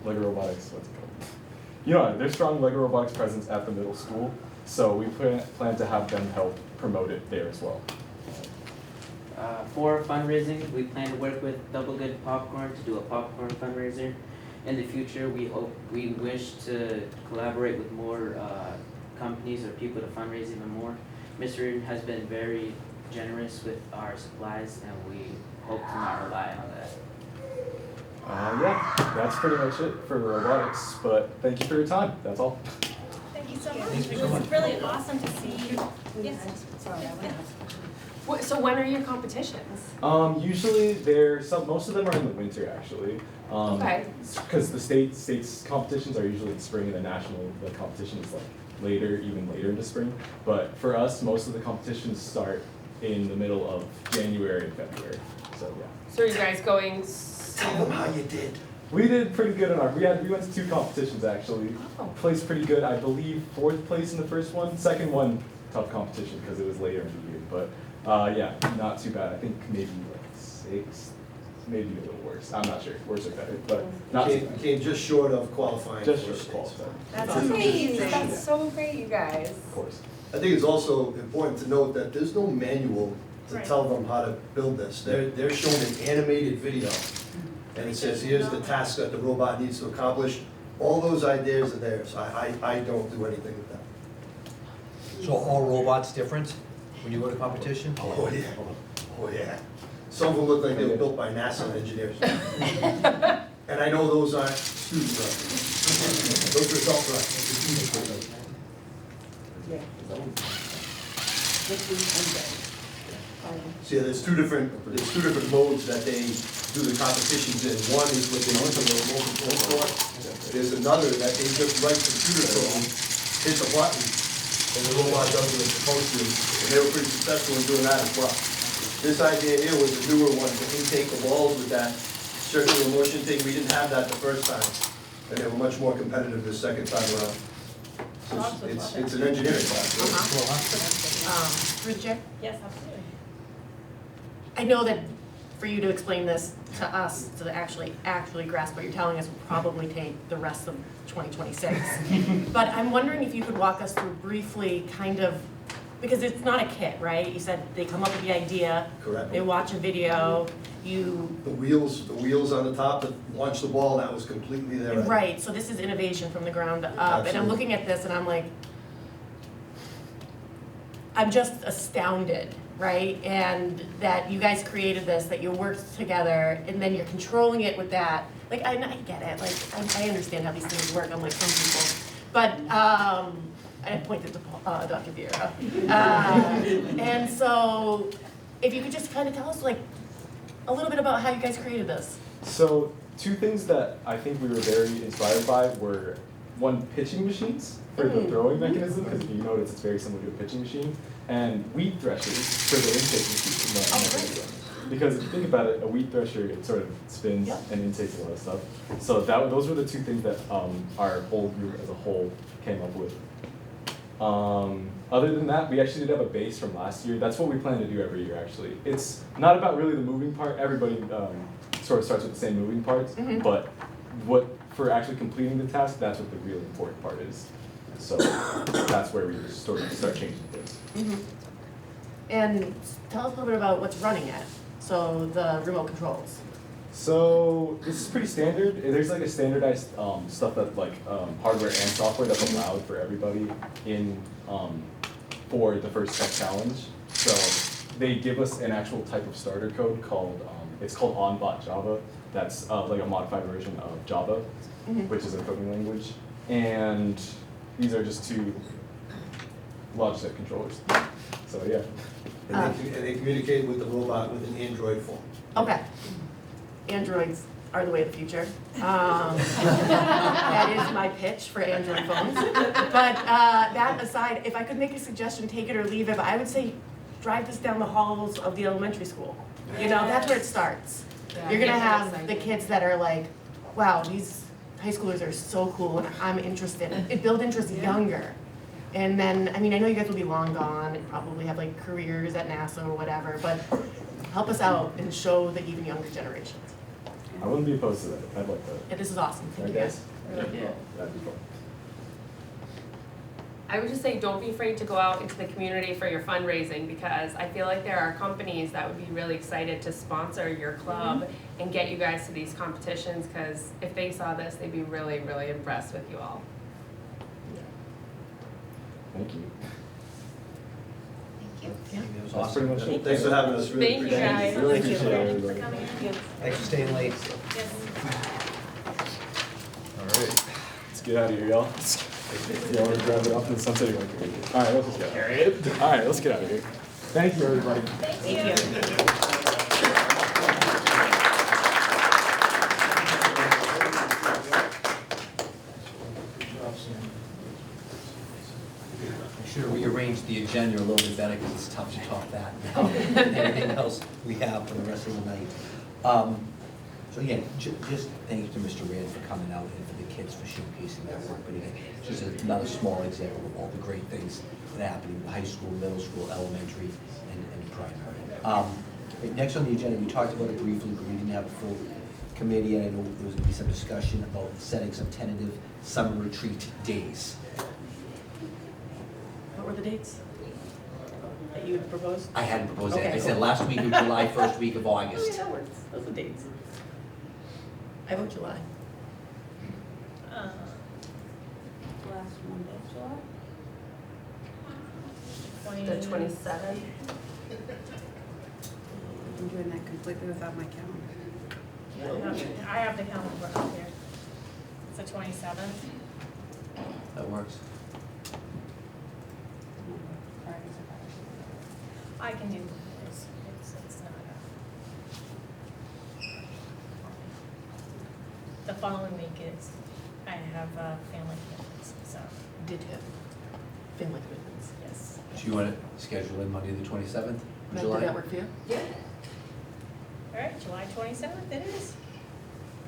Lego Robotics, what's it called? You know, there's strong Lego Robotics presence at the middle school, so we plan to have them help promote it there as well. For fundraising, we plan to work with Double Good Popcorn to do a popcorn fundraiser. In the future, we wish to collaborate with more companies or people to fundraise even more. Mr. has been very generous with our supplies, and we hope to not rely on that. Yeah, that's pretty much it for robotics, but thank you for your time, that's all. Thank you so much. Thank you It so was much. really awesome to see you. Yes. Sorry, I want to Yeah. ask. So when are your competitions? Usually most of them are in the winter actually. Okay. Because the states competitions are usually in spring, and the competition is like even later into spring. But for us, most of the competitions start in the middle of January and February, so yeah. So are you guys going Tell them how you did. We did pretty good on we went to 2 competitions actually. Oh. Placed pretty good, I believe 4th place in the first one. Second one, tough competition because it was later in the year, but yeah, not too bad. I think maybe like 6th, maybe a little worse. I'm not sure, worse or better, but not too bad. Came just short of qualifying. Just for for states. qualifying. That's Just- amazing. just- That's so great, you guys. Of course. I think it's also important to note that there's no manual to Right. tell them how to build this. They're shown an animated video. And it says, here's the task that the robot needs to accomplish. All those ideas are there, so I don't do anything with that. So all robots different when you go to competition? Oh, yeah. Oh, yeah. Some of them look like they were built by NASA engineers. And I know those aren't student runs. Those are adult runs. See, there's two different modes that they do the competitions in. One is what they use on the remote control for. There's another that they just write computer code, hit the button, and the robot does what it's supposed to. And they were pretty successful in doing that as well. This idea here was a newer one, to intake the balls with that circular motion thing. We didn't have that the first time, and they were much more competitive the second time around. So it's an engineering class. Through the chair? Yes, absolutely. I know that for you to explain this to us, to actually grasp what you're telling us, will probably take the rest of 2026. But I'm wondering if you could walk us through briefly, kind of, because it's not a kit, right? You said they come up with the idea, Correct. they watch a video, you, The wheels on the top that launch the ball, that was completely there. right, so this is innovation from the ground up. And I'm Absolutely. looking at this and I'm like, I'm just astounded, right? And that you guys created this, that you worked together, and then you're controlling it with that. Like, I get it, like, I understand how these things work, unlike some people. But, I pointed to Dr. Vieira. And so, if you could just kind of tell us, like, a little bit about how you guys created this. So 2 things that I think we were very inspired by were, one, pitching machines for the throwing mechanism, because if you notice it's very similar to a pitching machine, and wheat threshers for the intake machine. Because if you think about it, a wheat thresher, it sort of spins Yep. and intakes a lot of stuff. So those were the 2 things that our whole group as a whole came up with. Other than that, we actually did have a base from last year. That's what we plan to do every year, actually. It's not about really the moving part. Everybody sort of starts with the same moving parts, but for actually completing the task, that's what the really important part is. So that's where we sort of start changing things. And tell us a little bit about what's running it. So the remote controls. So this is pretty standard. There's like a standardized stuff that like hardware and software that's allowed for everybody in for the first tech challenge. So they give us an actual type of starter code called it's called onbot Java. That's like a modified version of Java, which is a coding language. And these are just 2 Logitech controllers. So yeah. And they communicate with the robot with an Android phone. Okay. Androids are the way of the future. That is my pitch for Android phones. But that aside, if I could make a suggestion, take it or leave it, but I would say drive this down the halls of the elementary school. You know, that's where it starts. You're gonna have the kids that are like, wow, these high schoolers are so cool and I'm interested. It builds interest younger. And then, I mean, I know you guys will be long gone and probably have like careers at NASA or whatever, but help us out and show the even younger generations. I wouldn't be opposed to that, I'd like that. Yeah, this is awesome, Right, thank you guys? guys. Yeah. That'd be fun. I would just say, don't be afraid to go out into the community for your fundraising, because I feel like there are companies that would be really excited to sponsor your club and get you guys to these competitions, because if they saw this, they'd be really, really impressed with you all. Yeah. Thank you. Thank you. Yeah. That was That's pretty awesome. much it. Thanks for having us, really Thank you, appreciate guys. it. Really Thank you. appreciate everybody. For coming in. Thanks for staying late. Yes. All right, let's get out of here, y'all. Yeah, I want to grab it off in the sunset. All right, let's just get out of here. All right, let's get out of here. Thank you, everybody. Thank you. I should have rearranged the agenda a little bit better because it's tough to top that now than anything else we have for the rest of the night. So again, just thank you to Mr. Rand for coming out and for the kids for showcasing that work. But again, just another small example of all the great things that happen in high school, middle school, elementary, and primary. Next on the agenda, we talked about it briefly, but we didn't have a full committee, and I know there was going to be some discussion about setting some tentative summer retreat days. What were the dates that you had proposed? I hadn't proposed that. Okay, I said cool. last week of July, first week of Oh, August. yeah, that works, those are dates. I vote July. Uh, Last Monday of July? The 27th. I'm doing that completely without my calendar. I have the calendar up here. It's the 27th. That works. Fridays are I can do this. It's not the following week is, I have family commitments, so, Did have family commitments. yes. So you want to schedule in Monday the 27th of Did July? that work for you? Yeah. All right, July 27th it is.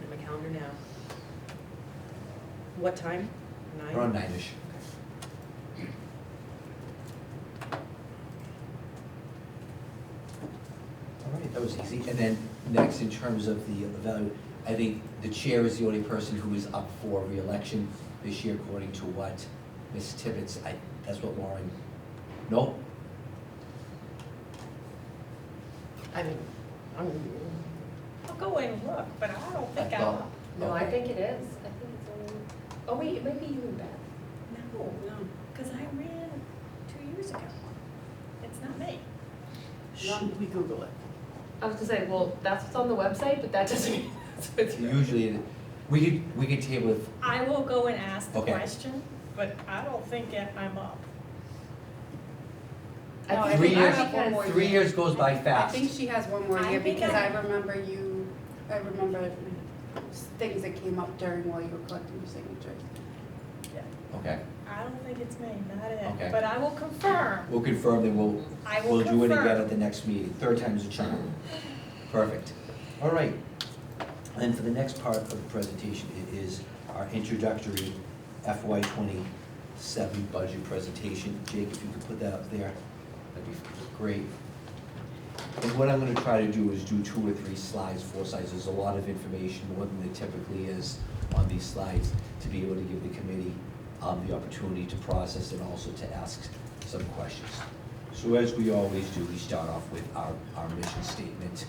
Look at my calendar now. What time? Around 9-ish. All right, that was easy. And then next, in terms of the value, I think the chair is the only person who is up for re-election this year, according to what Ms. Tibbetts, that's what Lauren, no? I mean, I'll go and look, but I don't think I I'm thought- up. No, I Okay. think it is. I think it's only, oh wait, it might be you and Beth. No, because I ran 2 years ago. It's not me. should we Google it? I was gonna say, well, that's what's on the website, but that doesn't mean that's what's here. Usually, we could table it. I will go and ask the Okay. question, but I don't think I'm up. I No, think I Three think years- I have one more 3 year. years goes by I fast. think she has one more I year think because I- I remember things that came up during while you were collecting your signatures. Okay, I don't think it's me, not it. Okay. But I will confirm. we'll confirm, then I will we'll do it again confirm. at the next meeting. Third time's a charm. Perfect. All right. And for the next part of the presentation, it is our introductory FY '27 budget presentation. Jake, if you could put that up there, that'd be great. And what I'm gonna try to do is do 2 or 3 slides, 4 slides. There's a lot of information, more than there typically is on these slides, to be able to give the committee the opportunity to process and also to ask some questions. So as we always do, we start off with our mission statement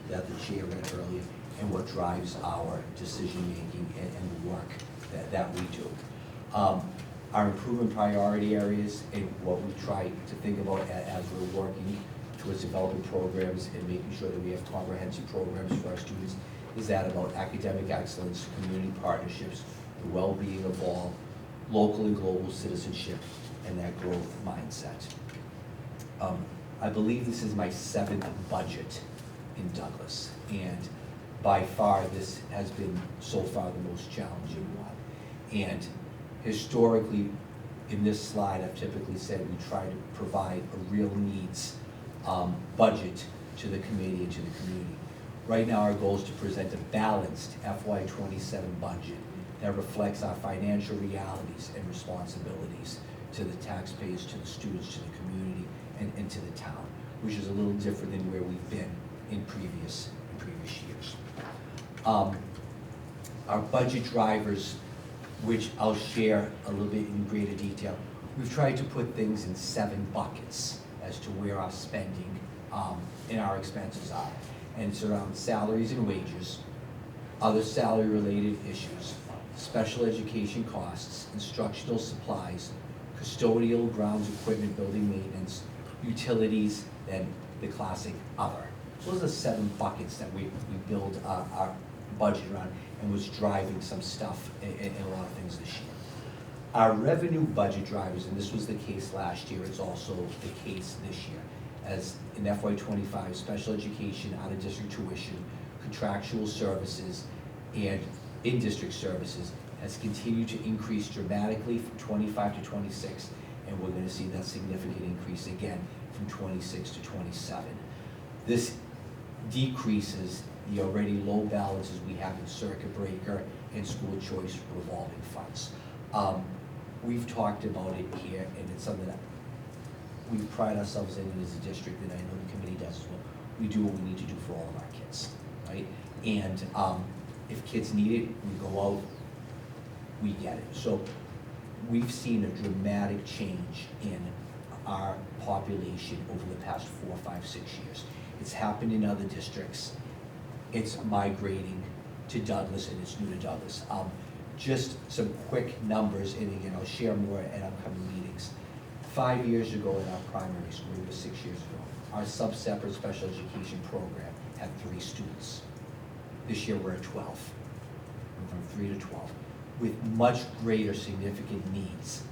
that the chair read earlier, and what drives our decision-making and the work that we do. Our improvement priority areas and what we try to think about as we're working towards developing programs and making sure that we have comprehensive programs for our students is that about academic excellence, community partnerships, the well-being of all, local and global citizenship, and that growth mindset. I believe this is my 7th budget in Douglas, and by far, this has been so far the most challenging one. And historically, in this slide, I've typically said we try to provide a real needs budget to the committee and to the community. Right now, our goal is to present a balanced FY '27 budget that reflects our financial realities and responsibilities to the taxpayers, to the students, to the community, and to the town, which is a little different than where we've been in previous years. Our budget drivers, which I'll share a little bit in greater detail, we've tried to put things in 7 buckets as to where our spending and our expenses are. And it's around salaries and wages, other salary-related issues, special education costs, instructional supplies, custodial, grounds, equipment, building maintenance, utilities, and the classic other. So those are 7 buckets that we build our budget around, and was driving some stuff and a lot of things this year. Our revenue budget drivers, and this was the case last year, it's also the case this year, as in FY '25, special education, out-of-district tuition, contractual services, and in-district services has continued to increase dramatically from '25 to '26, and we're gonna see that significant increase again from '26 to '27. This decreases the already low balances we have in circuit breaker and school choice revolving funds. We've talked about it here, and it's something that we pride ourselves in as a district, and I know the committee does as well. We do what we need to do for all of our kids, right? And if kids need it, we go out, we get it. So we've seen a dramatic change in our population over the past 4, 5, 6 years. It's happened in other districts. It's migrating to Douglas, and it's new to Douglas. Just some quick numbers, and again, I'll share more at upcoming meetings. 5 years ago in our primary school, it was 6 years ago, our sub-separate special education program had 3 students. This year we're at 12, from 3 to 12, with much greater significant needs